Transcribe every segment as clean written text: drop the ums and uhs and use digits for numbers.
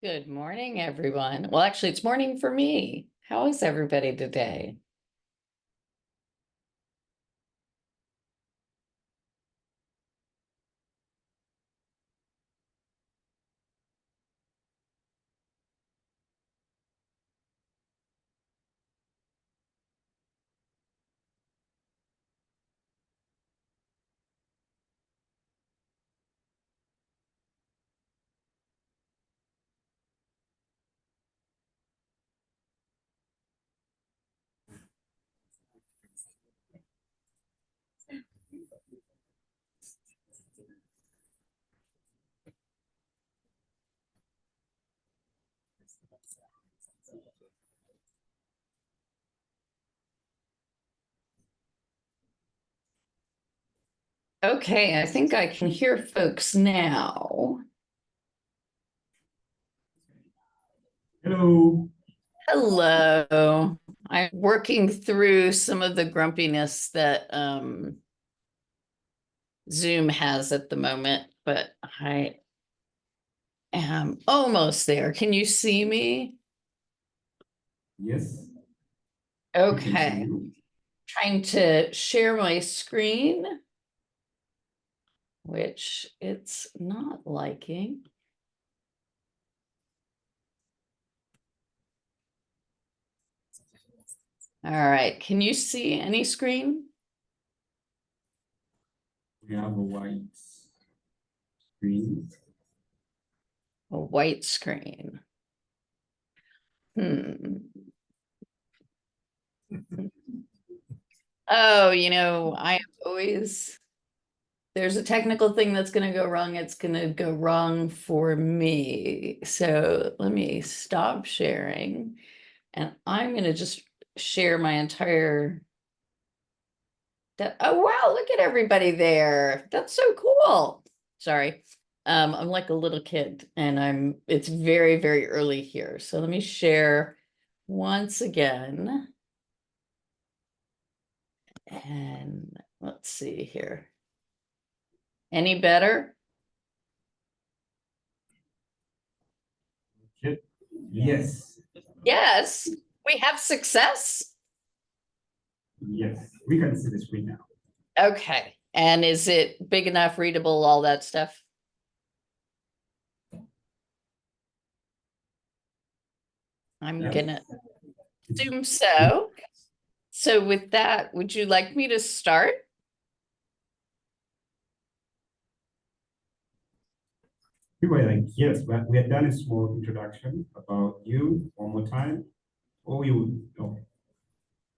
Good morning, everyone. Well, actually, it's morning for me. How is everybody today? Okay, I think I can hear folks now. Hello. Hello. I'm working through some of the grumpiness that Zoom has at the moment, but I am almost there. Can you see me? Yes, we can see Okay. you. Trying to share my screen, which it's not liking. All right. Can you see any screen? We have a white screen. A white screen. Oh, I always, there's a technical thing that's going to go wrong. It's going to go wrong for me. So let me stop sharing and I'm going to just share my entire. Oh, wow. Look at everybody there. That's so cool. Sorry. I'm like a little kid and it's very, very early here. So let me share once again. And let's see here. Any better? Yes, Yes, we have success. yes, we can see the screen now. Okay. And is it big enough, readable, all that stuff? I'm Yes. gonna assume so. So with that, would you like me to start? We were like, yes, but we had done a small introduction about you one more time. Or you, oh,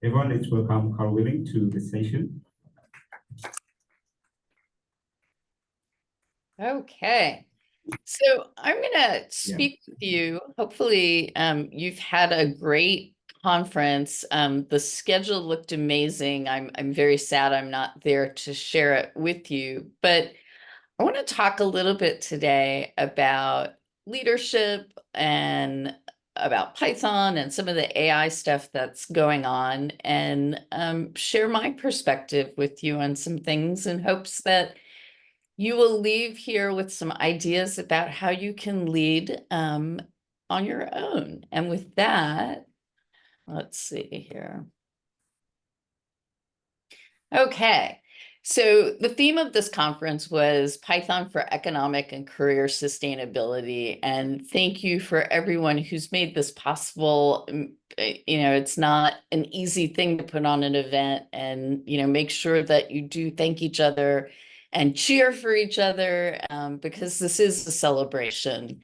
everyone is welcome, Carl Willing, to the session. Okay. So I'm gonna speak with you. Hopefully, you've had a great conference. The schedule looked amazing. I'm very sad I'm not there to share it with you, but I want to talk a little bit today about leadership and about Python and some of the AI stuff that's going on, and share my perspective with you on some things in hopes that you will leave here with some ideas about how you can lead on your own. And with that, let's see here. Okay. So the theme of this conference was Python for economic and career sustainability. And thank you for everyone who's made this possible. It's not an easy thing to put on an event, and, make sure that you do thank each other and cheer for each other, because this is a celebration.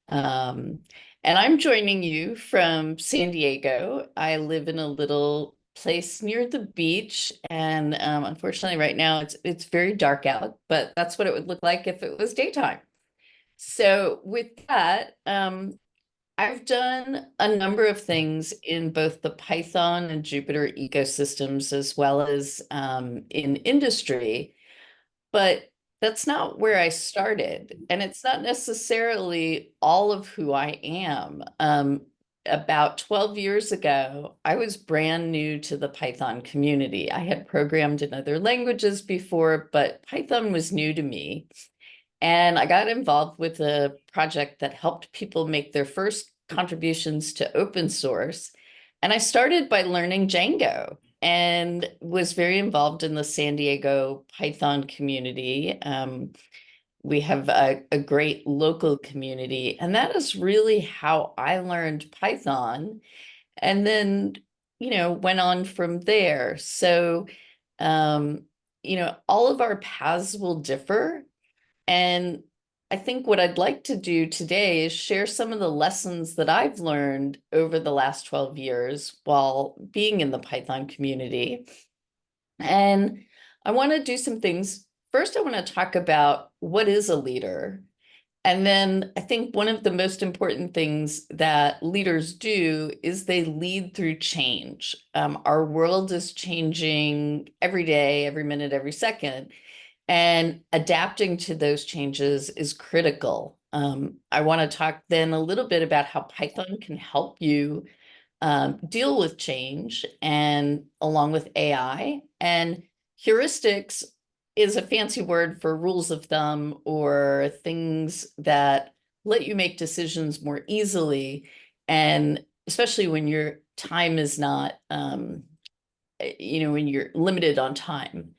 Um, and I'm joining you from San Diego. I live in a little place near the beach, and unfortunately, right now it's very dark out. But that's what it would look like if it was daytime. So with that, I've done a number of things in both the Python and Jupyter ecosystems, as well as in industry. But that's not where I started. And it's not necessarily all of who I am. About 12 years ago, I was brand new to the Python community. I had programmed in other languages before, but Python was new to me. And I got involved with a project that helped people make their first contributions to open source. And I started by learning Django and was very involved in the San Diego Python community. We have a great local community, and that is really how I learned Python. And then, went on from there. So, um, all of our paths will differ. And I think what I'd like to do today is share some of the lessons that I've learned over the last 12 years while being in the Python community. And I want to do some things. First, I want to talk about what is a leader. And then I think one of the most important things that leaders do is they lead through change. Our world is changing every day, every minute, every second. And adapting to those changes is critical. I want to talk then a little bit about how Python can help you deal with change and along with AI. And heuristics is a fancy word for rules of thumb or things that let you make decisions more easily. And especially when your time is not, when you're limited on time.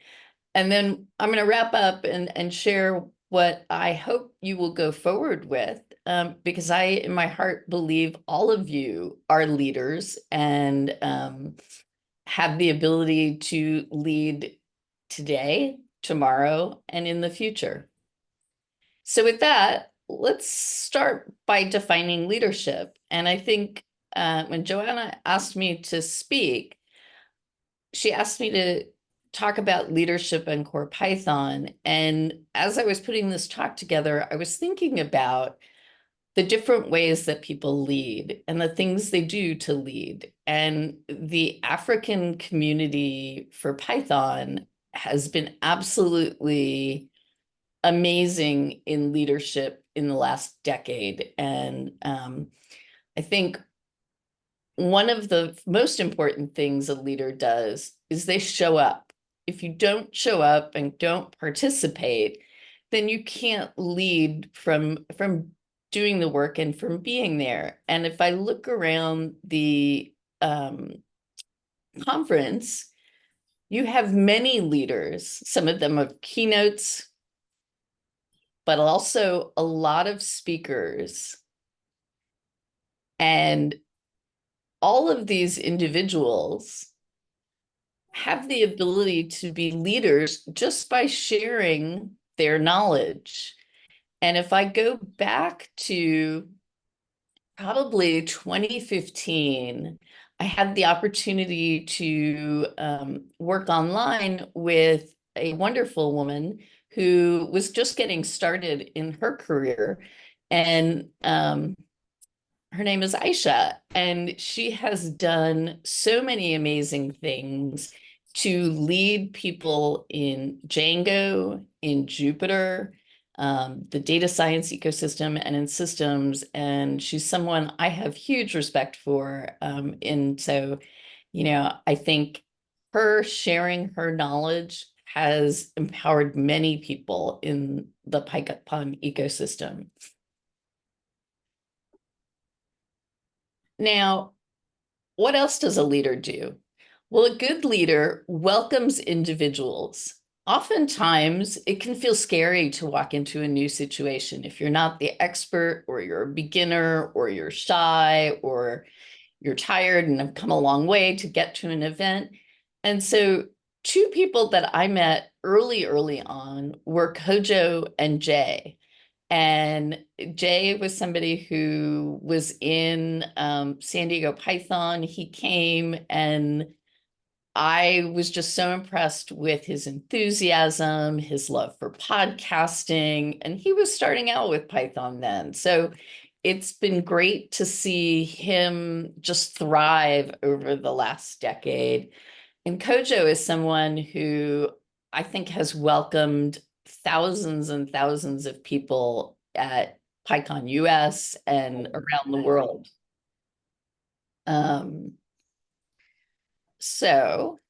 And then I'm going to wrap up and share what I hope you will go forward with, because I, in my heart, believe all of you are leaders and have the ability to lead today, tomorrow, and in the future. So with that, let's start by defining leadership. And I think when Joanna asked me to speak, she asked me to talk about leadership and core Python. And as I was putting this talk together, I was thinking about the different ways that people lead and the things they do to lead. And the African community for Python has been absolutely amazing in leadership in the last decade. And I think one of the most important things a leader does is they show up. If you don't show up and don't participate, then you can't lead from doing the work and from being there. And if I look around the conference, you have many leaders. Some of them have keynotes, but also a lot of speakers. And all of these individuals have the ability to be leaders just by sharing their knowledge. And if I go back to probably 2015, I had the opportunity to work online with a wonderful woman who was just getting started in her career. And her name is Aisha, and she has done so many amazing things to lead people in Django, in Jupyter, the data science ecosystem, and in systems. And she's someone I have huge respect for. And so, I think her sharing her knowledge has empowered many people in the PyCon ecosystem. Now, what else does a leader do? Well, a good leader welcomes individuals. Oftentimes, it can feel scary to walk into a new situation if you're not the expert, or you're a beginner, or you're shy, or you're tired and have come a long way to get to an event. And so, two people that I met early on were Kojo and Jay. And Jay was somebody who was in San Diego Python. He came, and I was just so impressed with his enthusiasm, his love for podcasting, and he was starting out with Python then. So it's been great to see him just thrive over the last decade. And Kojo is someone who I think has welcomed thousands and thousands of people at PyCon US and around the world. Um, so,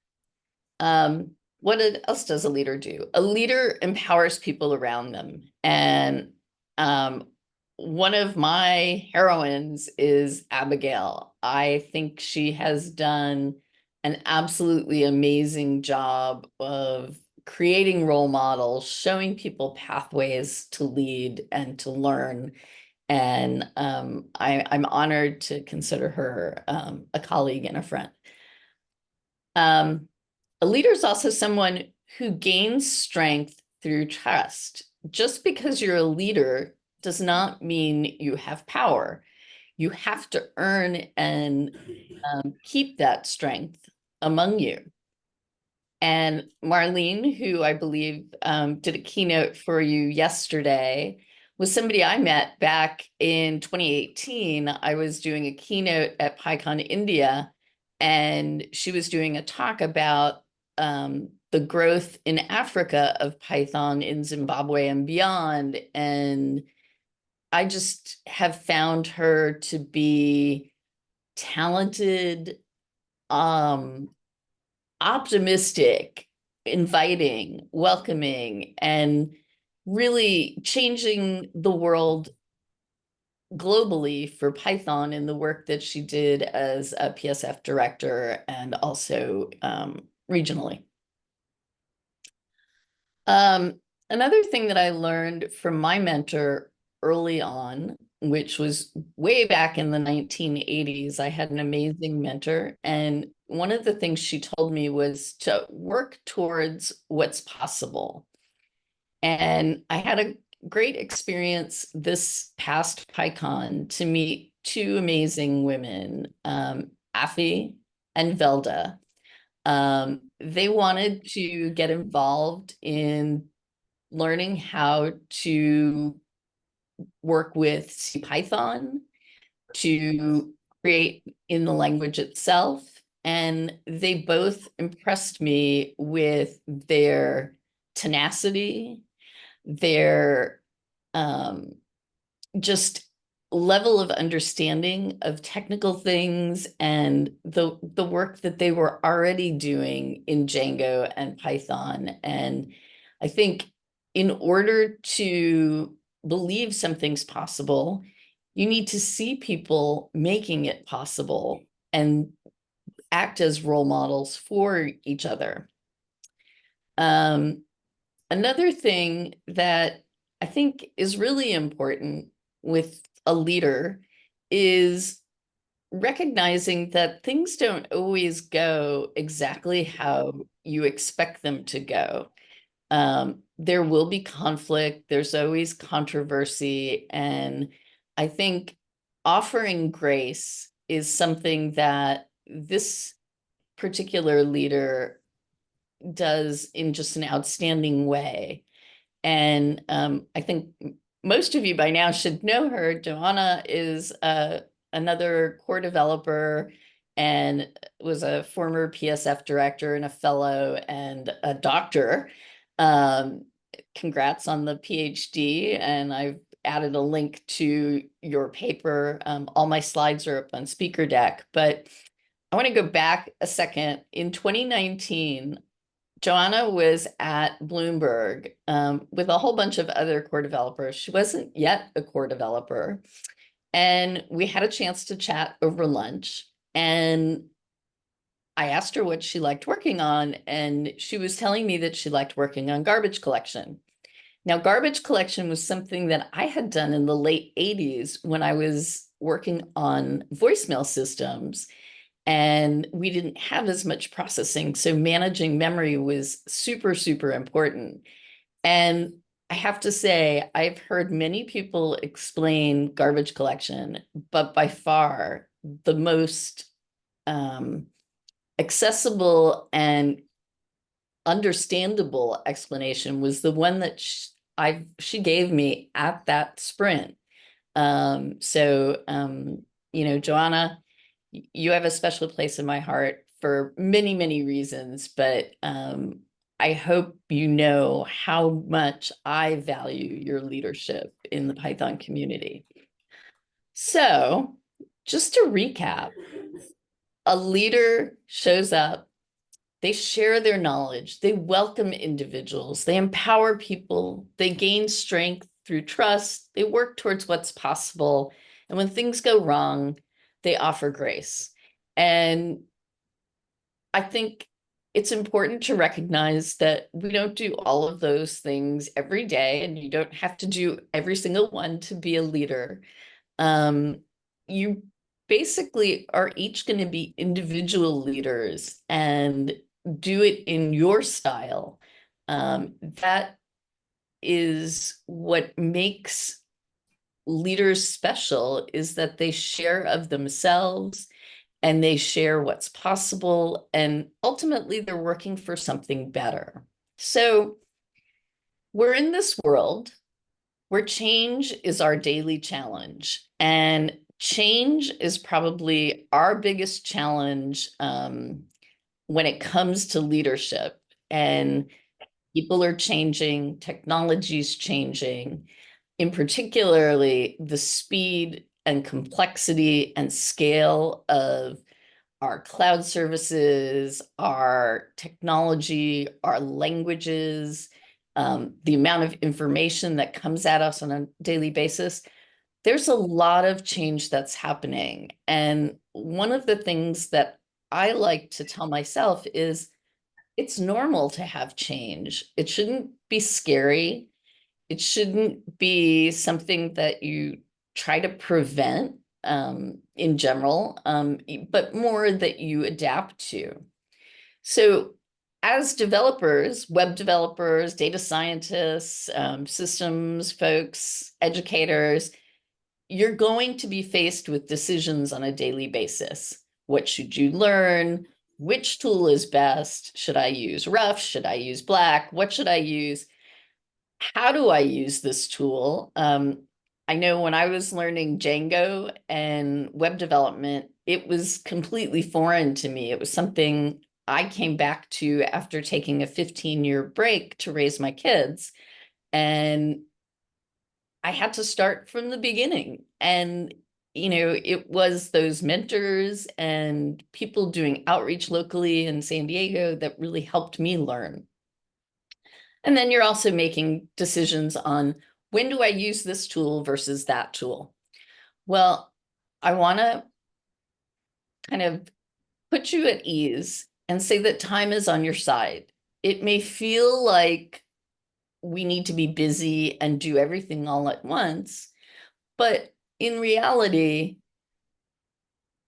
what else does a leader do? A leader empowers people around them. And one of my heroines is Abigail. I think she has done an absolutely amazing job of creating role models, showing people pathways to lead and to learn. And I'm honored to consider her a colleague and a friend. A leader is also someone who gains strength through trust. Just because you're a leader does not mean you have power. You have to earn and keep that strength among you. And Marlene, who I believe did a keynote for you yesterday, was somebody I met back in 2018. I was doing a keynote at PyCon India, and she was doing a talk about the growth in Africa of Python in Zimbabwe and beyond. And I just have found her to be talented, optimistic, inviting, welcoming, and really changing the world globally for Python in the work that she did as a PSF director and also regionally. Another thing that I learned from my mentor early on, which was way back in the 1980s, I had an amazing mentor. And one of the things she told me was to work towards what's possible. And I had a great experience this past PyCon to meet two amazing women, Afi and Velda. They wanted to get involved in learning how to work with Python, to create in the language itself. And they both impressed me with their tenacity, their just level of understanding of technical things and the work that they were already doing in Django and Python. And I think in order to believe something's possible, you need to see people making it possible and act as role models for each other. Another thing that I think is really important with a leader is recognizing that things don't always go exactly how you expect them to go. There will be conflict, there's always controversy, and I think offering grace is something that this particular leader does in just an outstanding way. And I think most of you by now should know her. Joanna is another core developer and was a former PSF director and a fellow and a doctor. Congrats on the PhD. And I've added a link to your paper. All my slides are up on Speaker Deck. But I want to go back a second. In 2019, Joanna was at Bloomberg with a whole bunch of other core developers. She wasn't yet a core developer. And we had a chance to chat over lunch. And I asked her what she liked working on. And she was telling me that she liked working on garbage collection. Now, garbage collection was something that I had done in the late 80s when I was working on voicemail systems. And we didn't have as much processing. So managing memory was super, super important. And I have to say, I've heard many people explain garbage collection, but by far the most accessible and understandable explanation was the one that she gave me at that sprint. You know, Joanna, you have a special place in my heart for many, many reasons, but I hope you know how much I value your leadership in the Python community. So just to recap, a leader shows up They share their knowledge, they welcome individuals, they empower people, they gain strength through trust, they work towards what's possible. And when things go wrong, they offer grace. And I think it's important to recognize that we don't do all of those things every day, and you don't have to do every single one to be a leader. You basically are each going to be individual leaders and do it in your style. That is what makes leaders special, is that they share of themselves and they share what's possible, and ultimately they're working for something better. So we're in this world where change is our daily challenge, and change is probably our biggest challenge when it comes to leadership. And people are changing, technology's changing, in particularly the speed and complexity and scale of our cloud services, our technology, our languages, the amount of information that comes at us on a daily basis. There's a lot of change that's happening. And one of the things that I like to tell myself is it's normal to have change. It shouldn't be scary. It shouldn't be something that you try to prevent in general, but more that you adapt to. So as developers, web developers, data scientists, systems folks, educators, you're going to be faced with decisions on a daily basis. What should you learn? Which tool is best? Should I use rough? Should I use black? What should I use? How do I use this tool? I know when I was learning Django and web development, it was completely foreign to me. It was something I came back to after taking a 15-year break to raise my kids. And I had to start from the beginning. And, it was those mentors and people doing outreach locally in San Diego that really helped me learn. And then you're also making decisions on, when do I use this tool versus that tool? Well, I want to kind of put you at ease and say that time is on your side. It may feel like we need to be busy and do everything all at once, but in reality,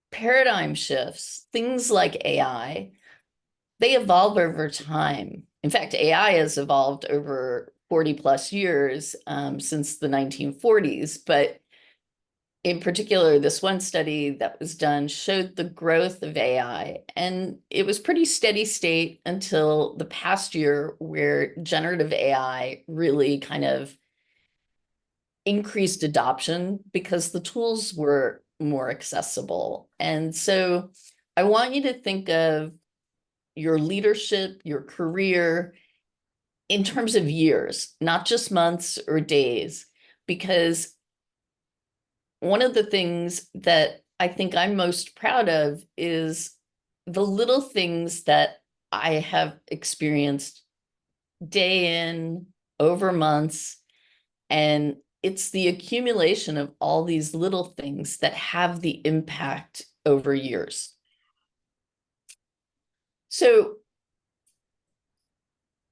paradigm shifts, things like AI, they evolve over time. In fact, AI has evolved over 40 plus years since the 1940s. But in particular, this one study that was done showed the growth of AI. And it was pretty steady state until the past year, where generative AI really kind of increased adoption because the tools were more accessible. And so I want you to think of your leadership, your career in terms of years, not just months or days, because one of the things that I think I'm most proud of is the little things that I have experienced day in, over months, and it's the accumulation of all these little things that have the impact over years. So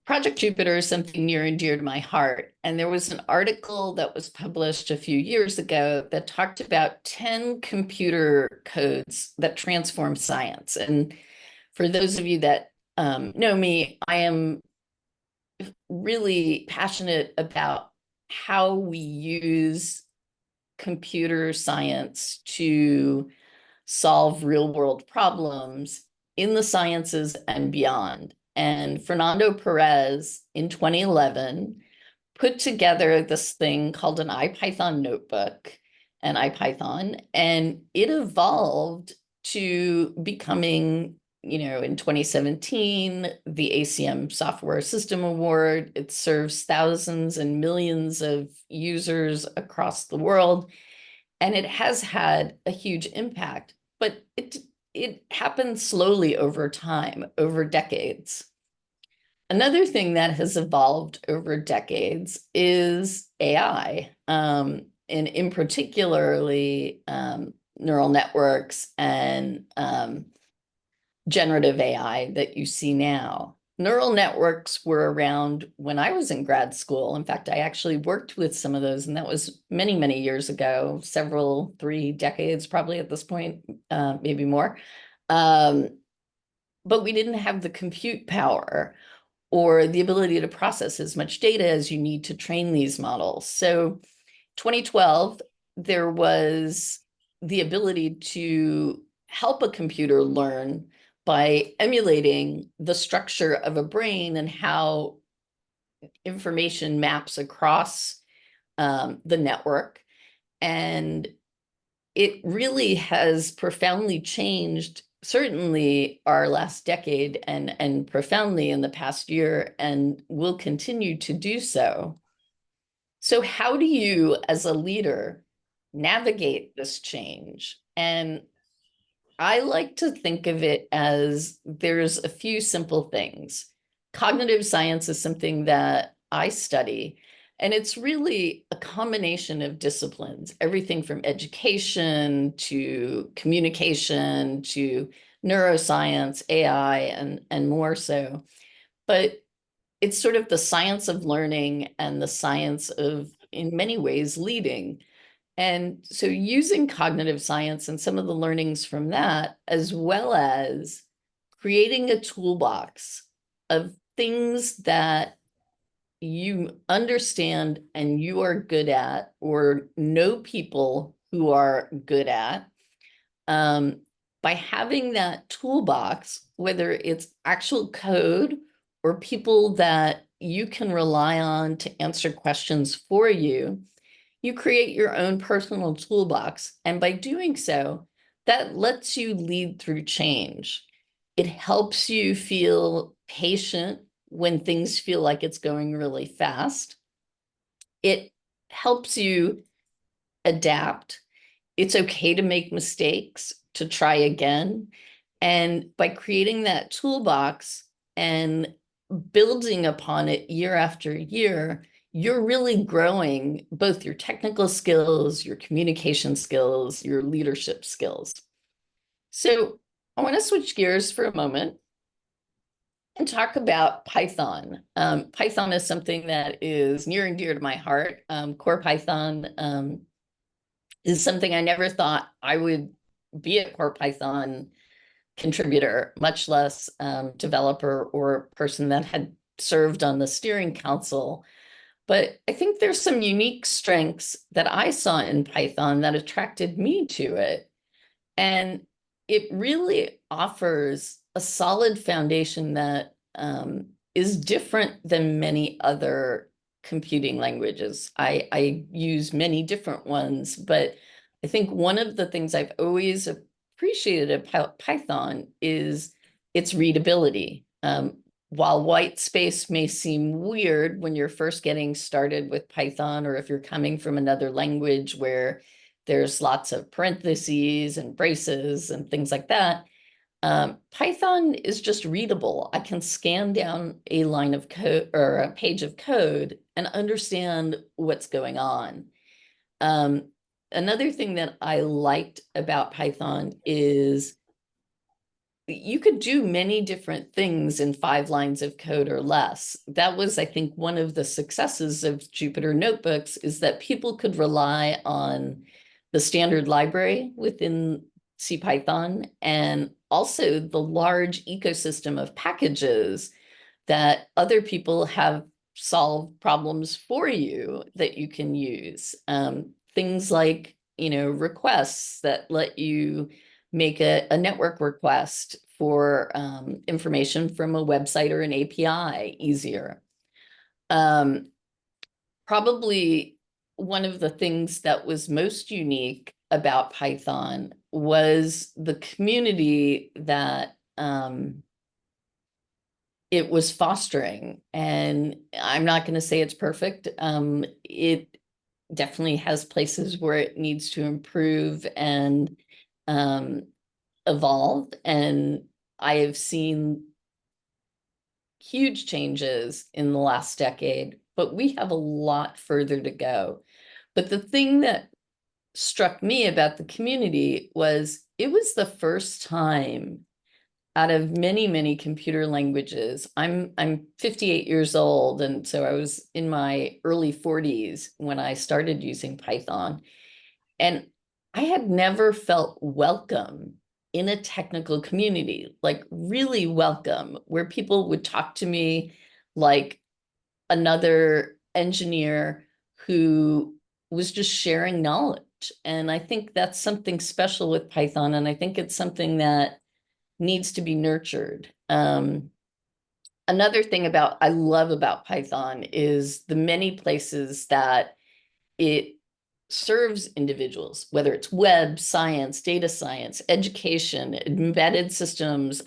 Project Jupiter is something near and dear to my heart. And there was an article that was published a few years ago that talked about 10 computer codes that transform science. And for those of you that know me, I am really passionate about how we use computer science to solve real world problems in the sciences and beyond. And Fernando Perez in 2011 put together this thing called an IPython notebook, an IPython, and it evolved to becoming, in 2017, the ACM Software System Award. It serves thousands and millions of users across the world, and it has had a huge impact. But it happened slowly over time, over decades. Another thing that has evolved over decades is AI, and in particularly neural networks and generative AI that you see now. Neural networks were around when I was in grad school. In fact, I actually worked with some of those, and that was many, many years ago, several, 3 decades probably at this point, maybe more. But we didn't have the compute power or the ability to process as much data as you need to train these models. So 2012, there was the ability to help a computer learn by emulating the structure of a brain and how information maps across the network. And it really has profoundly changed, certainly our last decade, and profoundly in the past year, and will continue to do so. So how do you, as a leader, navigate this change? And I like to think of it as there's a few simple things. Cognitive science is something that I study, and it's really a combination of disciplines, everything from education to communication to neuroscience, AI, and more so. But it's sort of the science of learning and the science of, in many ways, leading. And so using cognitive science and some of the learnings from that, as well as creating a toolbox of things that you understand and you are good at, or know people who are good at, by having that toolbox, whether it's actual code or people that you can rely on to answer questions for you, you create your own personal toolbox. And by doing so, that lets you lead through change. It helps you feel patient when things feel like it's going really fast. It helps you adapt. It's okay to make mistakes, to try again. And by creating that toolbox and building upon it year after year, you're really growing both your technical skills, your communication skills, your leadership skills. So I want to switch gears for a moment and talk about Python. Python is something that is near and dear to my heart. Core Python is something I never thought I would be a Core Python contributor, much less developer or person that had served on the steering council. But I think there's some unique strengths that I saw in Python that attracted me to it. And it really offers a solid foundation that is different than many other computing languages. I use many different ones, but I think one of the things I've always appreciated about Python is its readability. While white space may seem weird when you're first getting started with Python, or if you're coming from another language where there's lots of parentheses and braces and things like that, Python is just readable. I can scan down a line of code or a page of code and understand what's going on. Another thing that I liked about Python is you could do many different things in 5 lines of code or less. That was, I think, one of the successes of Jupyter Notebooks, is that people could rely on the standard library within CPython and also the large ecosystem of packages that other people have solved problems for you that you can use. Things like, requests that let you make a network request for information from a website or an API easier. Probably one of the things that was most unique about Python was the community that it was fostering. And I'm not going to say it's perfect. It definitely has places where it needs to improve, and evolved, and I have seen huge changes in the last decade, but we have a lot further to go. But the thing that struck me about the community was it was the first time out of many, many computer languages. I'm 58 years old, and so I was in my early 40s when I started using Python. And I had never felt welcome in a technical community, like really welcome, where people would talk to me like another engineer who was just sharing knowledge. And I think that's something special with Python. And I think it's something that needs to be nurtured. Another thing I love about Python is the many places that it serves individuals, whether it's web, science, data science, education, embedded systems,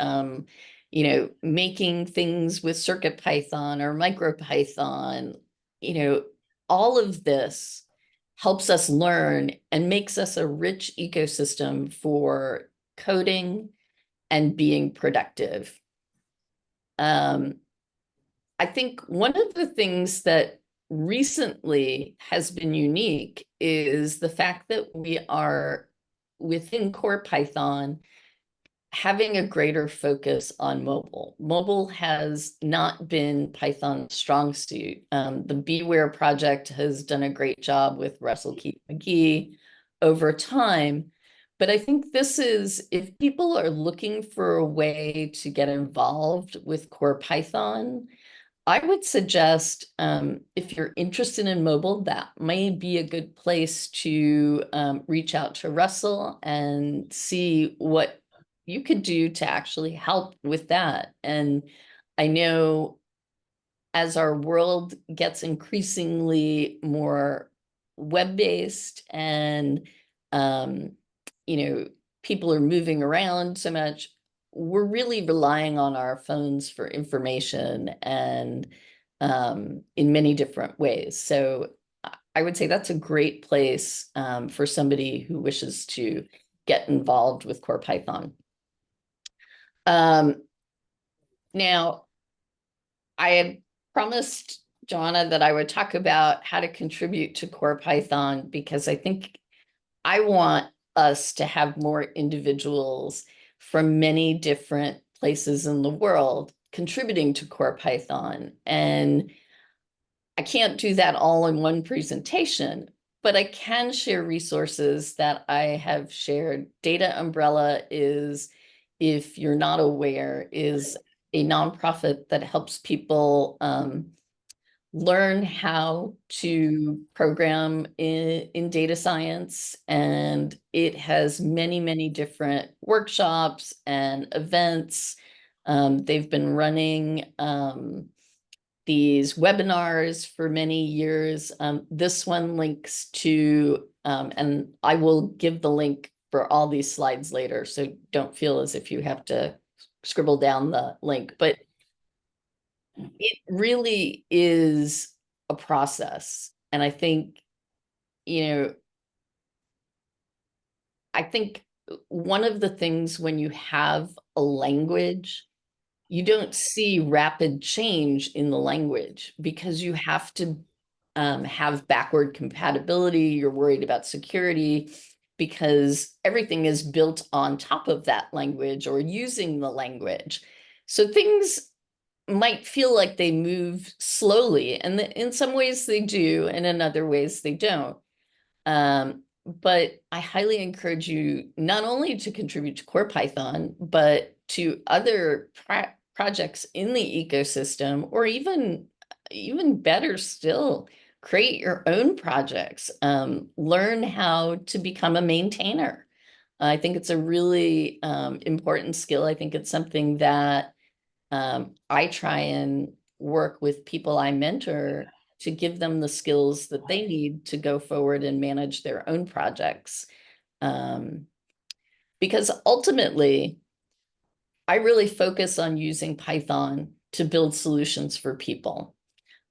making things with CircuitPython or MicroPython, all of this helps us learn and makes us a rich ecosystem for coding and being productive. I think one of the things that recently has been unique is the fact that we are within core Python having a greater focus on mobile. Mobile has not been Python's strong suit. The Beware project has done a great job with Russell Keith McGee over time. But I think this is, if people are looking for a way to get involved with core Python, I would suggest if you're interested in mobile, that may be a good place to reach out to Russell and see what you could do to actually help with that. And I know as our world gets increasingly more web-based and people are moving around so much, we're really relying on our phones for information and in many different ways. So I would say that's a great place for somebody who wishes to get involved with core Python. Now, I had promised Joanna that I would talk about how to contribute to core Python because I think I want us to have more individuals from many different places in the world contributing to core Python. And I can't do that all in one presentation, but I can share resources that I have shared. Data Umbrella is, if you're not aware, is a nonprofit that helps people learn how to program in data science. And it has many, many different workshops and events. They've been running these webinars for many years. This one links to, and I will give the link for all these slides later, so don't feel as if you have to scribble down the link, but it really is a process. And I think, I think one of the things when you have a language, you don't see rapid change in the language because you have to have backward compatibility. You're worried about security because everything is built on top of that language or using the language. So things might feel like they move slowly, and in some ways they do, and in other ways they don't. But I highly encourage you not only to contribute to core Python, but to other projects in the ecosystem, or even better still, create your own projects. Learn how to become a maintainer. I think it's a really important skill. I think it's something that I try and work with people I mentor to give them the skills that they need to go forward and manage their own projects. Because ultimately, I really focus on using Python to build solutions for people.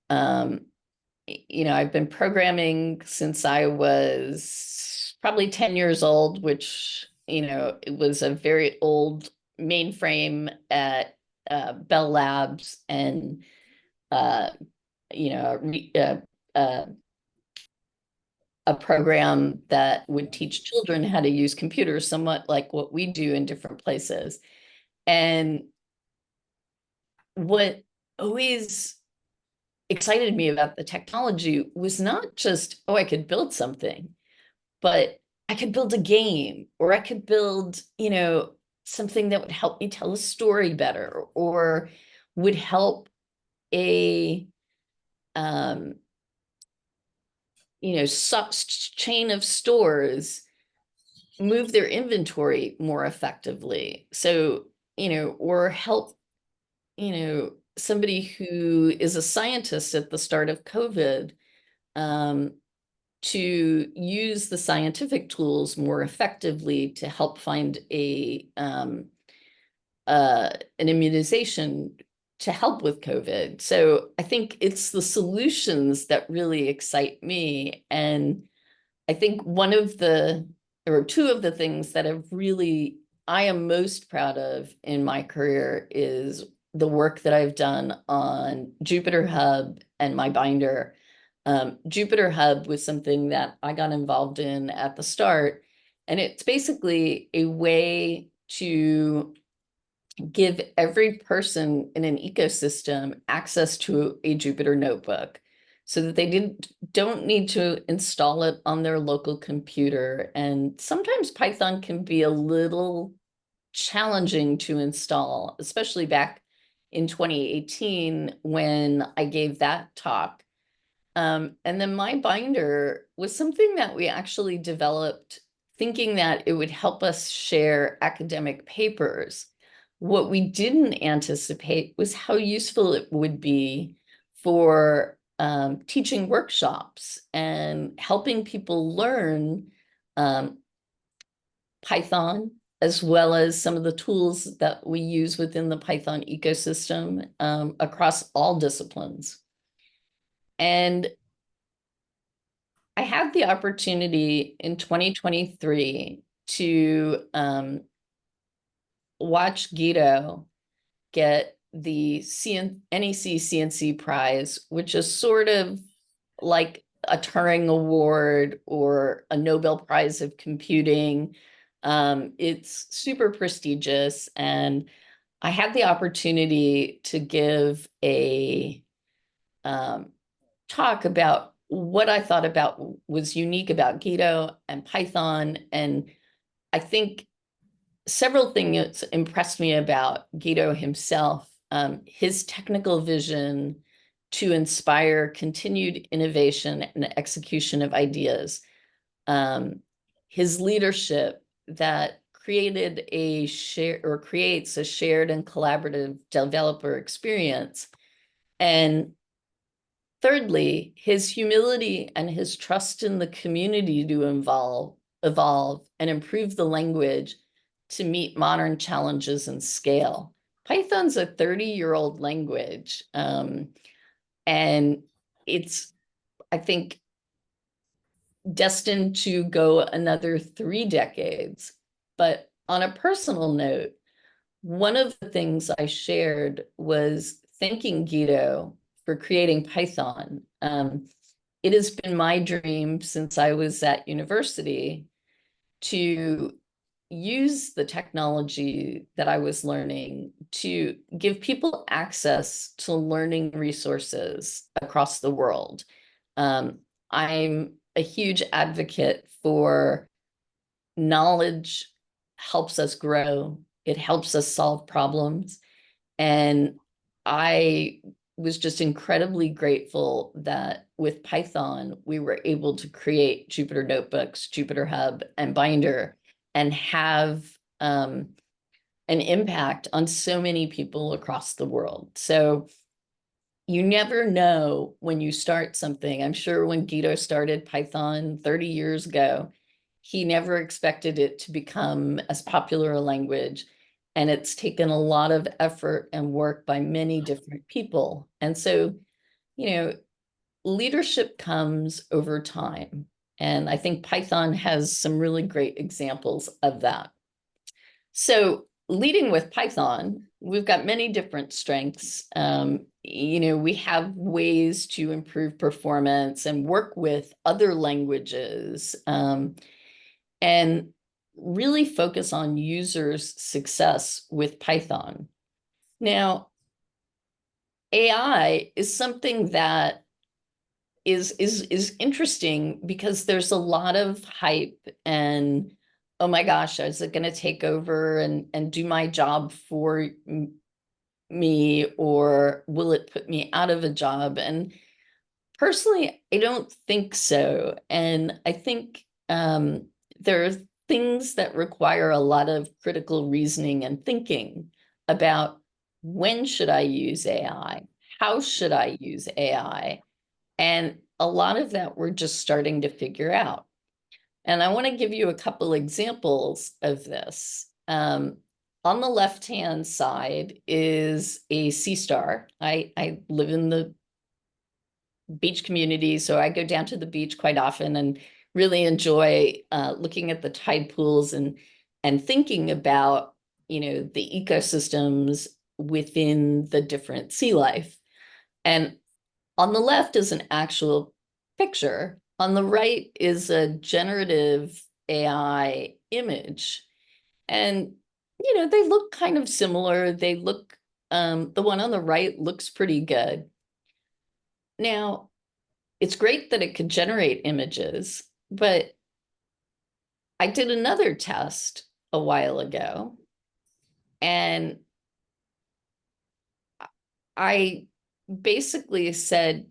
I've been programming since I was probably 10 years old, which it was a very old mainframe at Bell Labs, and you know, a program that would teach children how to use computers, somewhat like what we do in different places. And what always excited me about the technology was not just, oh, I could build something, but I could build a game, or I could build, something that would help me tell a story better, or would help a um, chain of stores move their inventory more effectively. So, or help, somebody who is a scientist at the start of COVID, to use the scientific tools more effectively to help find an immunization to help with COVID. So I think it's the solutions that really excite me. And I think or two of the things that I am most proud of in my career is the work that I've done on Jupyter Hub and my binder. Jupyter Hub was something that I got involved in at the start, and it's basically a way to give every person in an ecosystem access to a Jupyter notebook, so that they don't need to install it on their local computer. And sometimes Python can be a little challenging to install, especially back in 2018 when I gave that talk. And then my binder was something that we actually developed thinking that it would help us share academic papers. What we didn't anticipate was how useful it would be for teaching workshops and helping people learn Python, as well as some of the tools that we use within the Python ecosystem across all disciplines. And I had the opportunity in 2023 to watch Guido get the NEC CNC prize, which is sort of like a Turing Award or a Nobel Prize of Computing. It's super prestigious, and I had the opportunity to give a talk about what I thought about was unique about Guido and Python. And I think several things impressed me about Guido himself. His technical vision to inspire continued innovation and execution of ideas. His leadership that creates a shared and collaborative developer experience. And thirdly, his humility and his trust in the community to evolve and improve the language to meet modern challenges and scale. Python's a 30-year-old language, and it's, I think, destined to go another 3 decades. But on a personal note, one of the things I shared was thanking Guido for creating Python. It has been my dream since I was at university to use the technology that I was learning to give people access to learning resources across the world. I'm a huge advocate for knowledge helps us grow. It helps us solve problems. And I was just incredibly grateful that with Python, we were able to create Jupyter Notebooks, Jupyter Hub, and Binder, and have an impact on so many people across the world. So you never know when you start something. I'm sure when Guido started Python 30 years ago, he never expected it to become as popular a language. And it's taken a lot of effort and work by many different people. And so, leadership comes over time. And I think Python has some really great examples of that. So leading with Python, we've got many different strengths. We have ways to improve performance and work with other languages, and really focus on users' success with Python. Now, AI is something that is interesting because there's a lot of hype and, oh my gosh, is it going to take over and do my job for me, or will it put me out of a job? And personally, I don't think so. And I think there are things that require a lot of critical reasoning and thinking about, when should I use AI? How should I use AI? And a lot of that we're just starting to figure out. And I want to give you a couple examples of this. On the left-hand side is a sea star. I live in the beach community, so I go down to the beach quite often and really enjoy looking at the tide pools and thinking about, the ecosystems within the different sea life. And on the left is an actual picture. On the right is a generative AI image. And, they look kind of similar. They look, the one on the right looks pretty good. Now, it's great that it could generate images, but I did another test a while ago, and I basically said,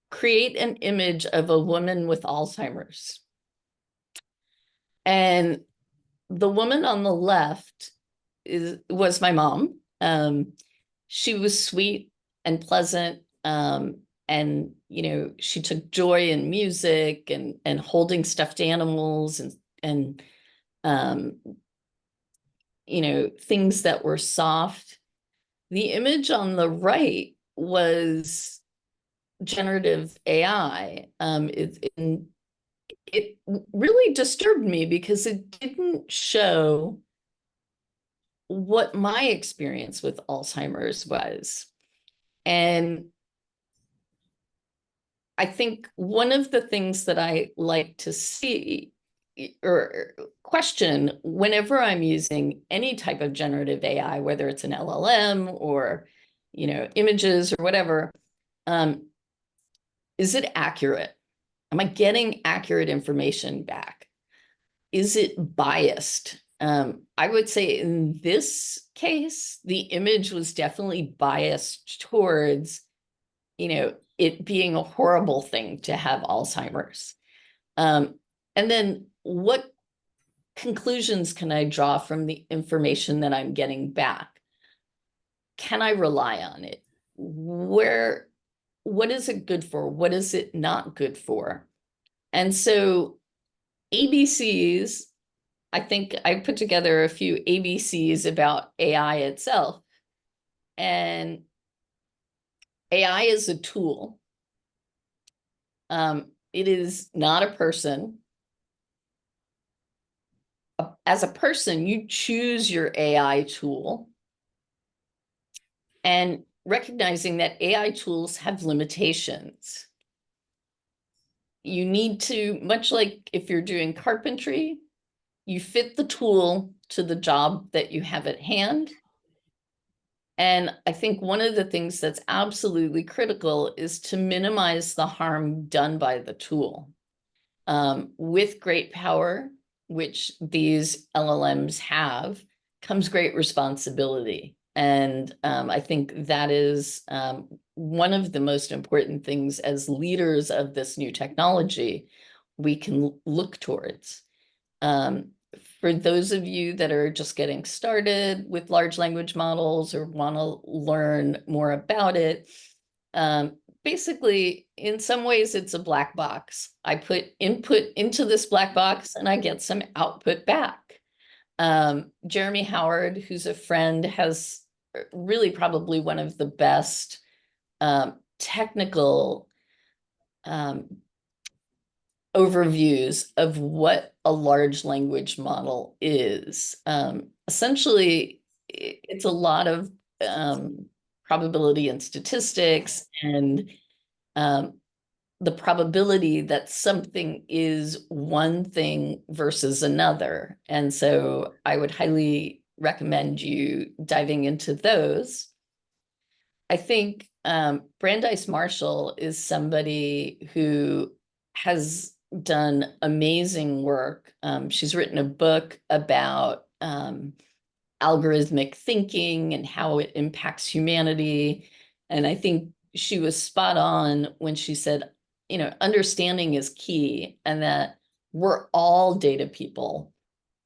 create an image of a woman with Alzheimer's. And the woman on the left was my mom. She was sweet and pleasant. And she took joy in music and holding stuffed animals and things that were soft. The image on the right was generative AI. It really disturbed me because it didn't show what my experience with Alzheimer's was. And I think one of the things that I like to see or question whenever I'm using any type of generative AI, whether it's an LLM or, images or whatever, is it accurate? Am I getting accurate information back? Is it biased? I would say in this case, the image was definitely biased towards, it being a horrible thing to have Alzheimer's. And then what conclusions can I draw from the information that I'm getting back? Can I rely on it? What is it good for? What is it not good for? And so ABCs, I think I put together a few ABCs about AI itself. And AI is a tool. It is not a person. As a person, you choose your AI tool. And recognizing that AI tools have limitations. You need to, much like if you're doing carpentry, you fit the tool to the job that you have at hand. And I think one of the things that's absolutely critical is to minimize the harm done by the tool. With great power, which these LLMs have, comes great responsibility. And I think that is one of the most important things as leaders of this new technology we can look towards. For those of you that are just getting started with large language models or want to learn more about it, basically, in some ways, it's a black box. I put input into this black box and I get some output back. Jeremy Howard, who's a friend, has really probably one of the best technical overviews of what a large language model is. Essentially, it's a lot of probability and statistics, and the probability that something is one thing versus another. And so I would highly recommend you diving into those. I think Brandeis Marshall is somebody who has done amazing work. She's written a book about algorithmic thinking and how it impacts humanity. And I think she was spot on when she said, understanding is key, and that we're all data people.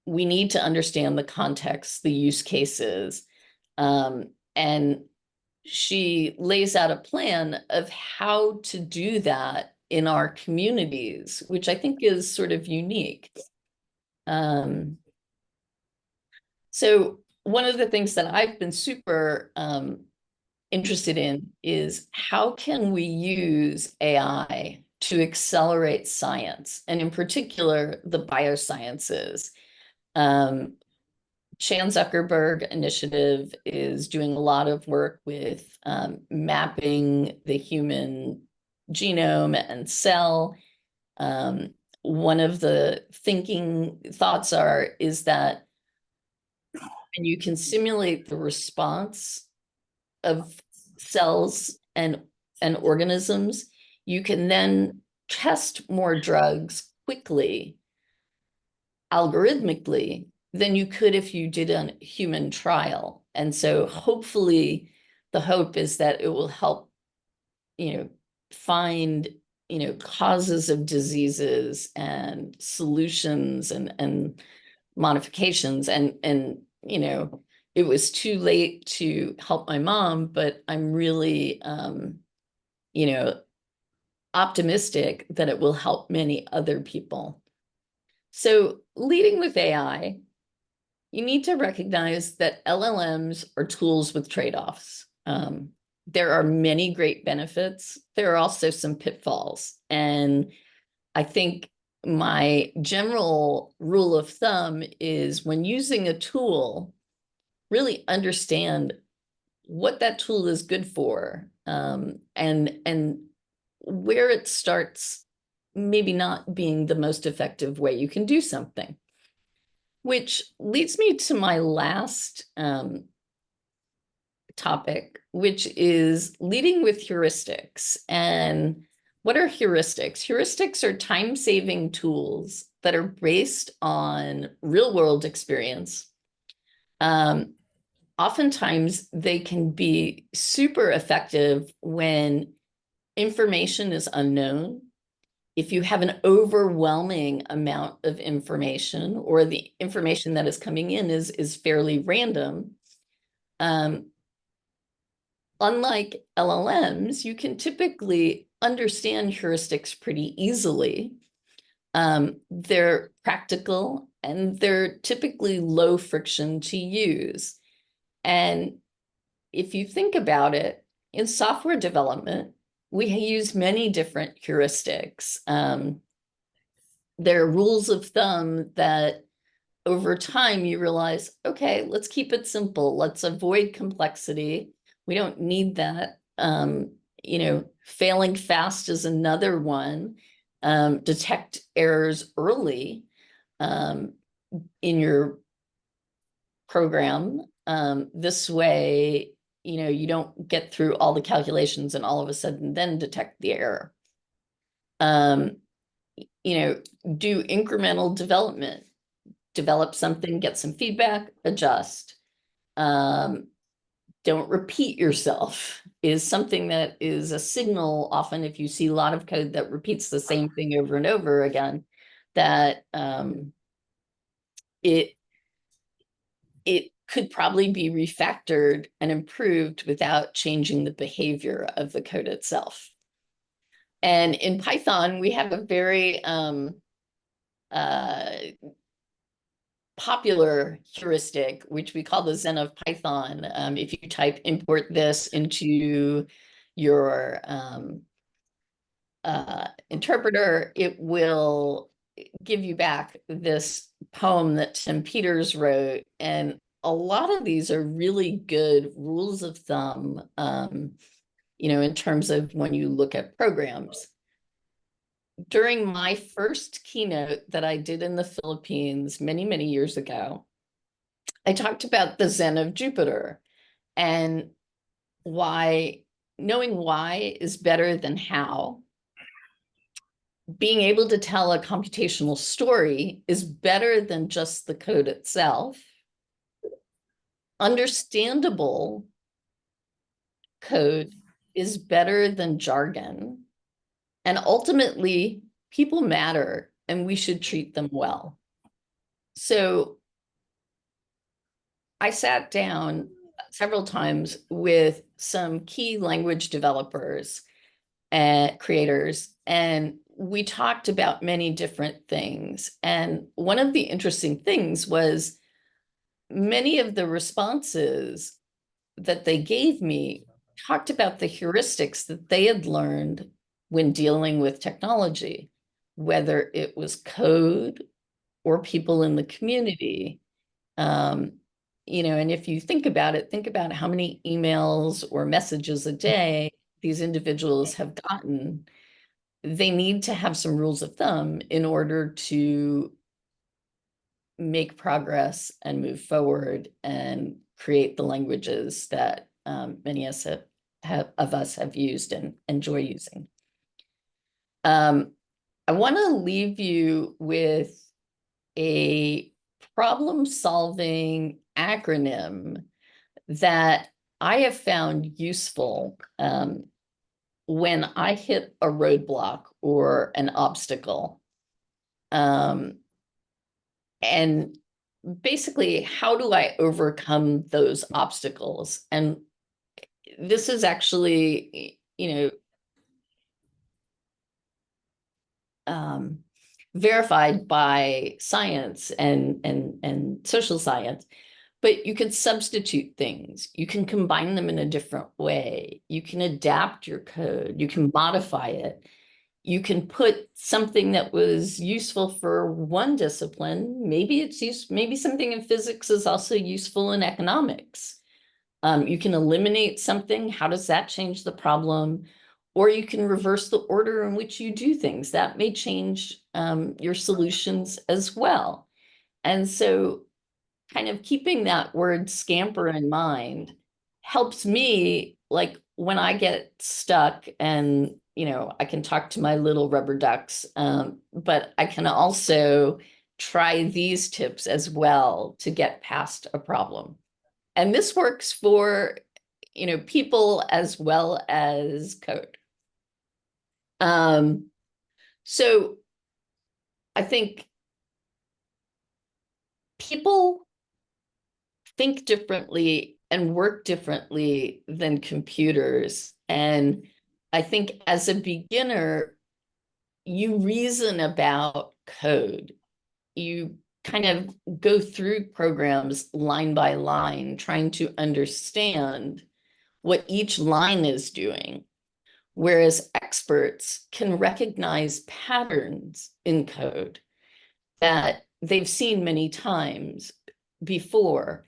We need to understand the context, the use cases. And she lays out a plan of how to do that in our communities, which I think is sort of unique. So one of the things that I've been super interested in is how can we use AI to accelerate science, and in particular, the biosciences. Chan Zuckerberg Initiative is doing a lot of work with mapping the human genome and cell. One of the thoughts is that when you can simulate the response of cells and organisms, you can then test more drugs quickly, algorithmically, than you could if you did a human trial. And so hopefully the hope is that it will help, find, causes of diseases and solutions and modifications. And it was too late to help my mom, but I'm really, optimistic that it will help many other people. So leading with AI, you need to recognize that LLMs are tools with trade-offs. There are many great benefits. There are also some pitfalls. And I think my general rule of thumb is when using a tool, really understand what that tool is good for, and where it starts maybe not being the most effective way you can do something. Which leads me to my last topic, which is leading with heuristics. And what are heuristics? Heuristics are time-saving tools that are based on real-world experience. Oftentimes, they can be super effective when information is unknown. If you have an overwhelming amount of information, or the information that is coming in is fairly random, unlike LLMs, you can typically understand heuristics pretty easily. They're practical and they're typically low friction to use. And if you think about it, in software development, we use many different heuristics. There are rules of thumb that over time you realize, okay, let's keep it simple. Let's avoid complexity. We don't need that. Failing fast is another one. Detect errors early in your program. This way, you don't get through all the calculations and all of a sudden then detect the error. Do incremental development. Develop something, get some feedback, adjust. Don't repeat yourself is something that is a signal. Often if you see a lot of code that repeats the same thing over and over again, that it could probably be refactored and improved without changing the behavior of the code itself. And in Python, we have a very popular heuristic, which we call the Zen of Python. If you type import this into your interpreter, it will give you back this poem that Tim Peters wrote. And a lot of these are really good rules of thumb, in terms of when you look at programs. During my first keynote that I did in the Philippines many, many years ago, I talked about the Zen of Jupiter and why knowing why is better than how. Being able to tell a computational story is better than just the code itself. Understandable code is better than jargon. And ultimately, people matter and we should treat them well. So I sat down several times with some key language developers and creators, and we talked about many different things. And one of the interesting things was many of the responses that they gave me talked about the heuristics that they had learned when dealing with technology, whether it was code or people in the community. And if you think about it, think about how many emails or messages a day these individuals have gotten. They need to have some rules of thumb in order to make progress and move forward and create the languages that many of us have used and enjoy using. I want to leave you with a problem-solving acronym that I have found useful when I hit a roadblock or an obstacle. And basically, how do I overcome those obstacles? And this is actually, verified by science and social science, but you can substitute things. You can combine them in a different way. You can adapt your code. You can modify it. You can put something that was useful for one discipline. Maybe maybe something in physics is also useful in economics. You can eliminate something. How does that change the problem? Or you can reverse the order in which you do things. That may change your solutions as well. And so kind of keeping that word scamper in mind helps me, like when I get stuck and, I can talk to my little rubber ducks, but I can also try these tips as well to get past a problem. And this works for, people as well as code. So I think people think differently and work differently than computers. And I think as a beginner, you reason about code. You kind of go through programs line by line, trying to understand what each line is doing. Whereas experts can recognize patterns in code that they've seen many times before.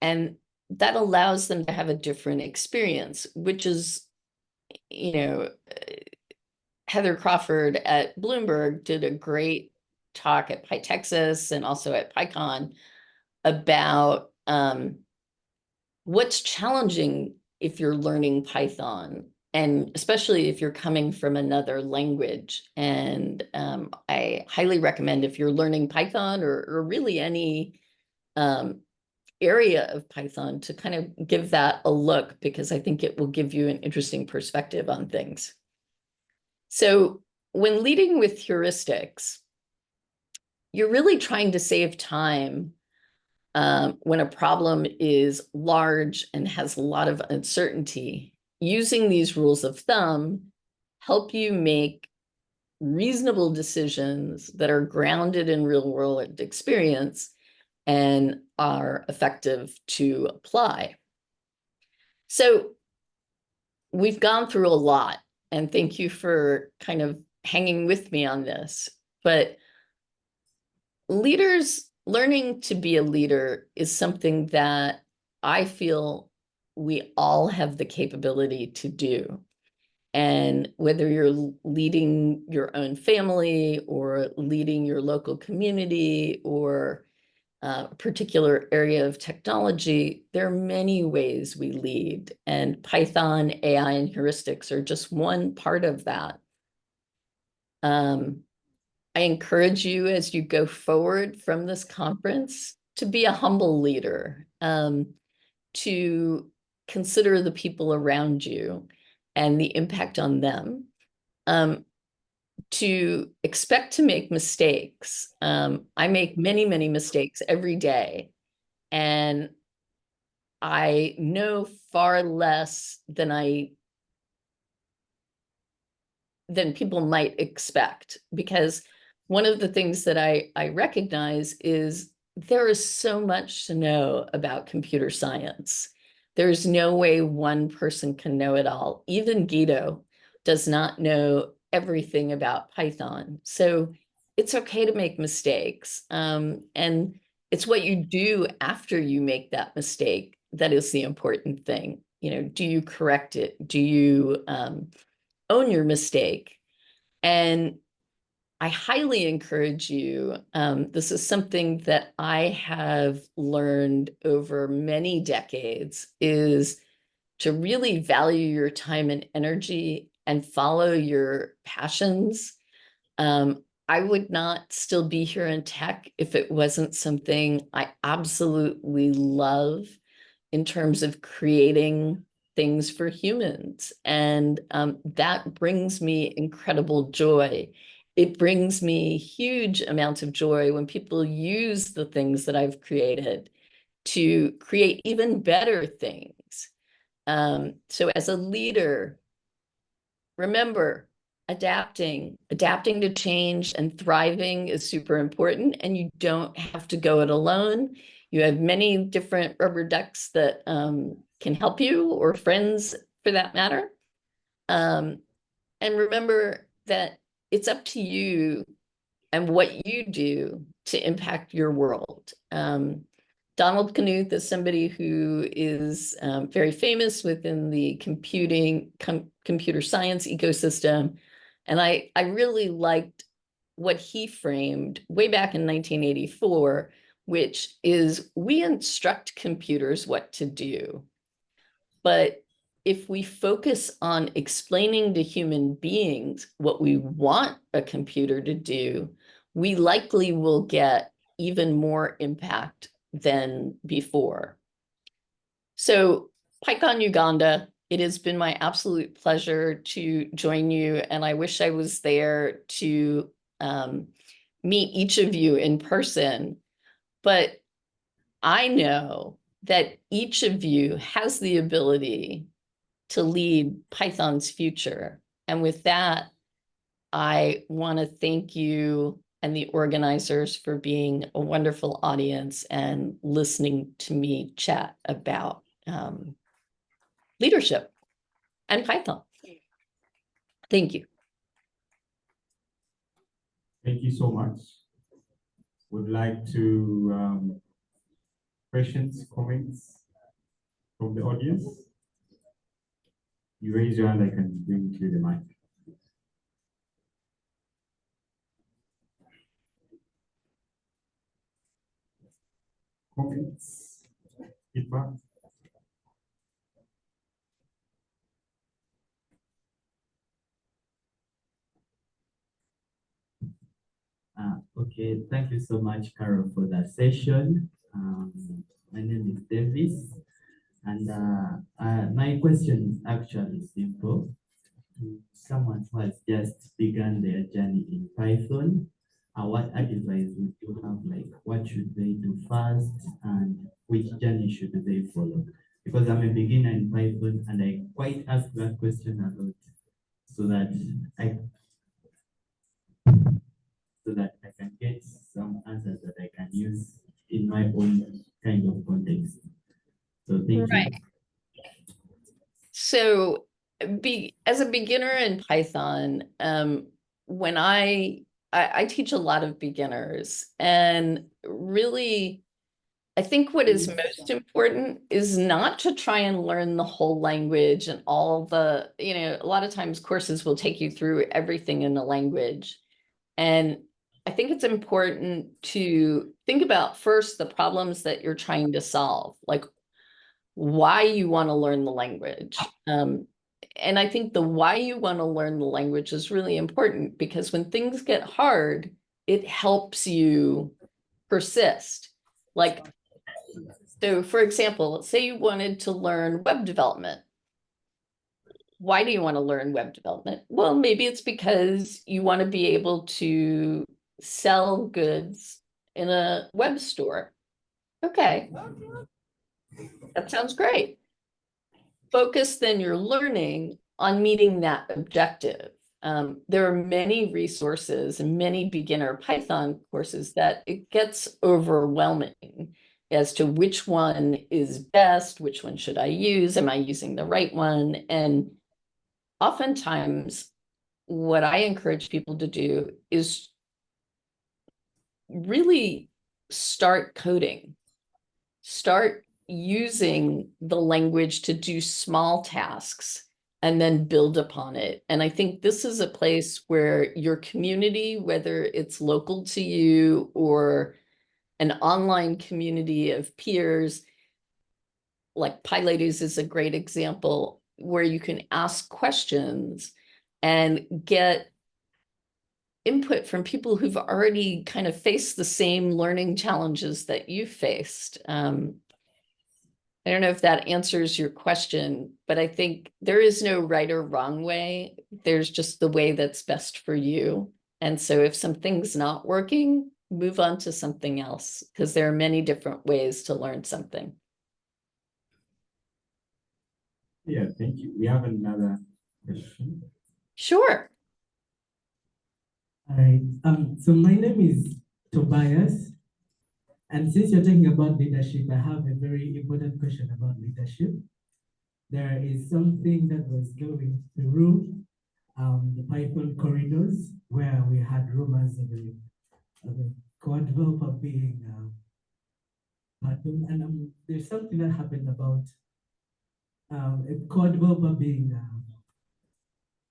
And that allows them to have a different experience, which is, Heather Crawford at Bloomberg did a great talk at PyTexas and also at PyCon about what's challenging if you're learning Python, and especially if you're coming from another language. And I highly recommend, if you're learning Python or really any area of Python, to kind of give that a look, because I think it will give you an interesting perspective on things. So when leading with heuristics, you're really trying to save time when a problem is large and has a lot of uncertainty. Using these rules of thumb help you make reasonable decisions that are grounded in real world experience and are effective to apply. So we've gone through a lot, and thank you for kind of hanging with me on this. But learning to be a leader is something that I feel we all have the capability to do. And whether you're leading your own family or leading your local community or a particular area of technology, there are many ways we lead. And Python, AI, and heuristics are just one part of that. I encourage you as you go forward from this conference to be a humble leader, to consider the people around you and the impact on them, to expect to make mistakes. I make many, many mistakes every day, and I know far less than people might expect, because one of the things that I recognize is there is so much to know about computer science. There's no way one person can know it all. Even Guido does not know everything about Python. So it's okay to make mistakes. And it's what you do after you make that mistake that is the important thing. You know, do you correct it? Do you own your mistake? And I highly encourage you. This is something that I have learned over many decades, is to really value your time and energy and follow your passions. I would not still be here in tech if it wasn't something I absolutely love in terms of creating things for humans. And that brings me incredible joy. It brings me huge amounts of joy when people use the things that I've created to create even better things. So as a leader, remember, adapting to change and thriving is super important, and you don't have to go it alone. You have many different rubber ducks that can help you, or friends for that matter. And remember that it's up to you and what you do to impact your world. Donald Knuth is somebody who is very famous within the computer science ecosystem. And I really liked what he framed way back in 1984, which is we instruct computers what to do. But if we focus on explaining to human beings what we want a computer to do, we likely will get even more impact than before. So PyCon Uganda, it has been my absolute pleasure to join you, and I wish I was there to meet each of you in person. But I know that each of you has the ability to lead Python's future. And with that, I want to thank you and the organizers for being a wonderful audience and listening to me chat about leadership and Python. Thank you. Thank you so much. Would like to questions, comments from the audience. You raise your hand, I can bring you the mic. Comments, feedback. Okay, thank you so much, Carol, for that session. My name is Davis, and my question is actually simple. To someone who has just begun their journey in Python, what advice would you have? Like, what should they do first, and which journey should they follow? Because I'm a beginner in Python, and I quite ask that question a lot, so that I can get some answers that I can use in my own kind of context. So thank you. So as a beginner in Python, when I teach a lot of beginners, and really, I think what is most important is not to try and learn the whole language and all the, a lot of times courses will take you through everything in the language. And I think it's important to think about first the problems that you're trying to solve, like why you want to learn the language. And I think the why you want to learn the language is really important, because when things get hard, it helps you persist. Like, so for example, let's say you wanted to learn web development. Why do you want to learn web development? Well, maybe it's because you want to be able to sell goods in a web store. Okay, that sounds great. Focus then your learning on meeting that objective. There are many resources and many beginner Python courses that it gets overwhelming as to which one is best, which one should I use, am I using the right one? And oftentimes, what I encourage people to do is really start coding, start using the language to do small tasks and then build upon it. And I think this is a place where your community, whether it's local to you or an online community of peers, like PyLadies is a great example, where you can ask questions and get input from people who've already kind of faced the same learning challenges that you faced. I don't know if that answers your question, but I think there is no right or wrong way. There's just the way that's best for you. And so if something's not working, move on to something else, because there are many different ways to learn something. Yeah, thank you. We have another question. Sure. All right. So my name is Tobias. And since you're talking about leadership, I have a very important question about leadership. There is something that was going through the Python corridors, where we had rumors of a code developer being pardoned. And there's something that happened about a code developer being,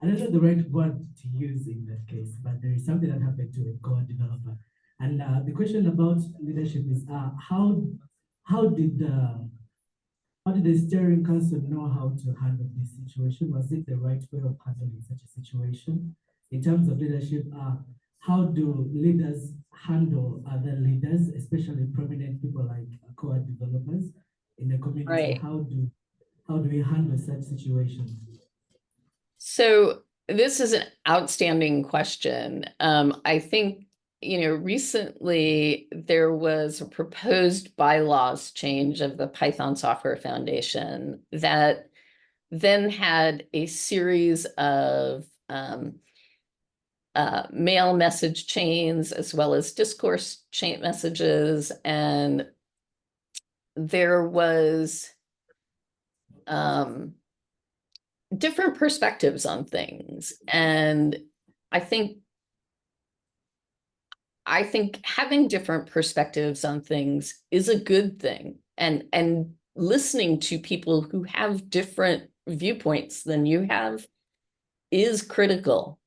I don't know the right word to use in that case, but there is something that happened to a code developer. And the question about leadership is how did the steering council know how to handle this situation? Was it the right way of handling such a situation? In terms of leadership, how do leaders handle other leaders, especially prominent people like core developers in the community? Right. How do we handle such situations? So this is an outstanding question. I think, recently there was a proposed bylaws change of the Python Software Foundation that then had a series of mail message chains as well as discourse chain messages. And there was different perspectives on things. And I think having different perspectives on things is a good thing. And listening to people who have different viewpoints than you have is critical.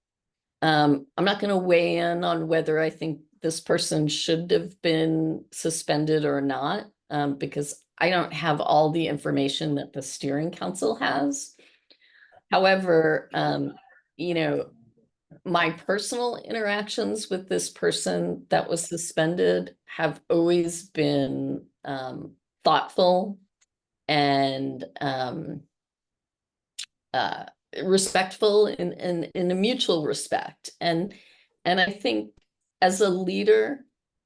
I'm not going to weigh in on whether I think this person should have been suspended or not, because I don't have all the information that the steering council has. However, my personal interactions with this person that was suspended have always been thoughtful and respectful in a mutual respect. And I think as a leader,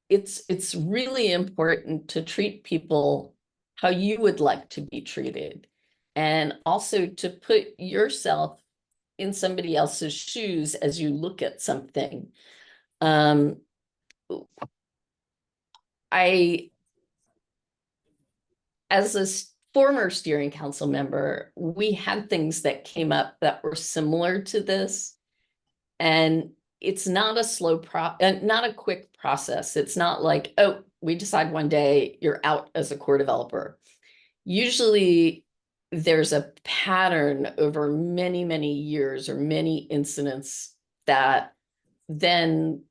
it's really important to treat people how you would like to be treated, and also to put yourself in somebody else's shoes as you look at something. As a former steering council member, we had things that came up that were similar to this. And it's not a not a quick process. It's not like, oh, we decide one day you're out as a core developer. Usually there's a pattern over many, many years or many incidents that then,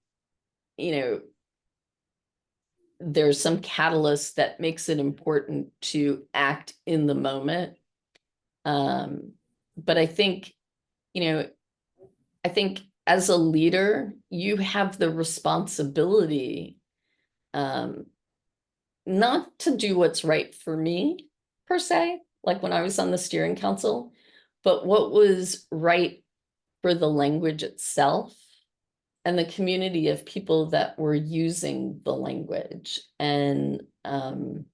there's some catalyst that makes it important to act in the moment. But I think, as a leader, you have the responsibility not to do what's right for me, per se, like when I was on the steering council, but what was right for the language itself and the community of people that were using the language. And I don't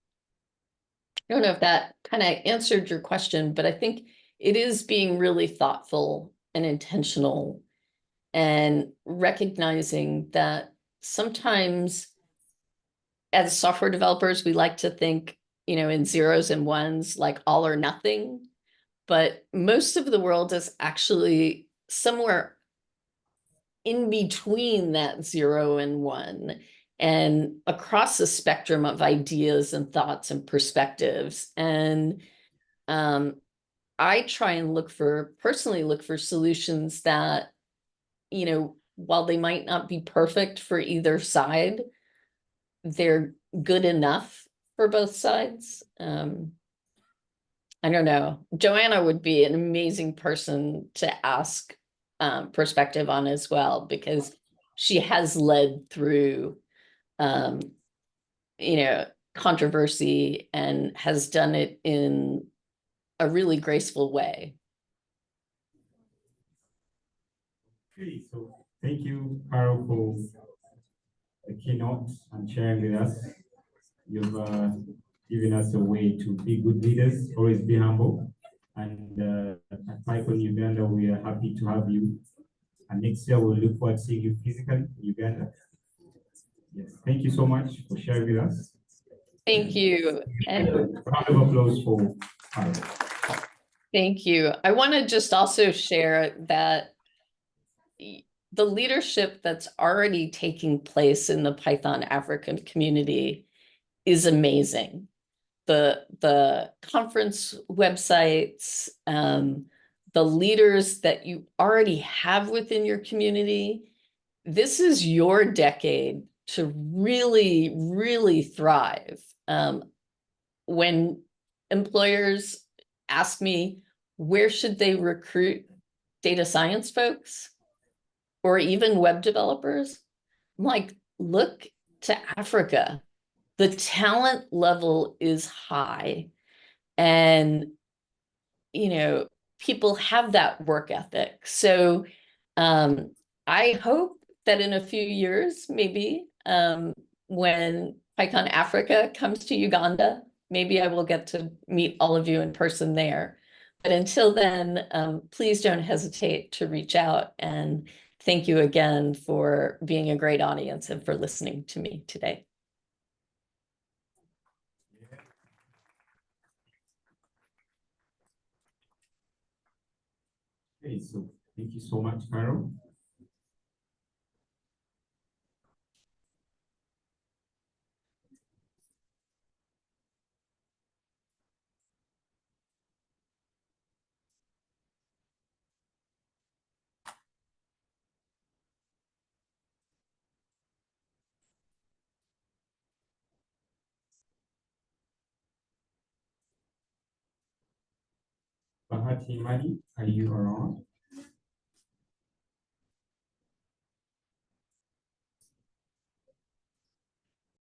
know if that kind of answered your question, but I think it is being really thoughtful and intentional and recognizing that sometimes as software developers, we like to think, in zeros and ones, like all or nothing, but most of the world is actually somewhere in between that 0 and 1 and across the spectrum of ideas and thoughts and perspectives. And I try and personally look for solutions that, while they might not be perfect for either side, they're good enough for both sides. I don't know. Joanna would be an amazing person to ask perspective on as well, because she has led through, controversy and has done it in a really graceful way. Okay, so thank you, Carol, for the keynote and sharing with us. You've given us a way to be good leaders, always be humble. And at PyCon Uganda, we are happy to have you. And next year, we'll look forward to seeing you physically in Uganda. Yes, thank you so much for sharing with us. Thank you. And round of applause for Carol. Thank you. I want to just also share that the leadership that's already taking place in the Python African community is amazing. The conference websites, the leaders that you already have within your community, this is your decade to really, really thrive. When employers ask me, where should they recruit data science folks or even web developers? I'm like, look to Africa. The talent level is high, and people have that work ethic. So I hope that in a few years, maybe when PyCon Africa comes to Uganda, maybe I will get to meet all of you in person there. But until then, please don't hesitate to reach out. And thank you again for being a great audience and for listening to me today. Okay, so thank you so much, Carol. Bahati Mani, are you around?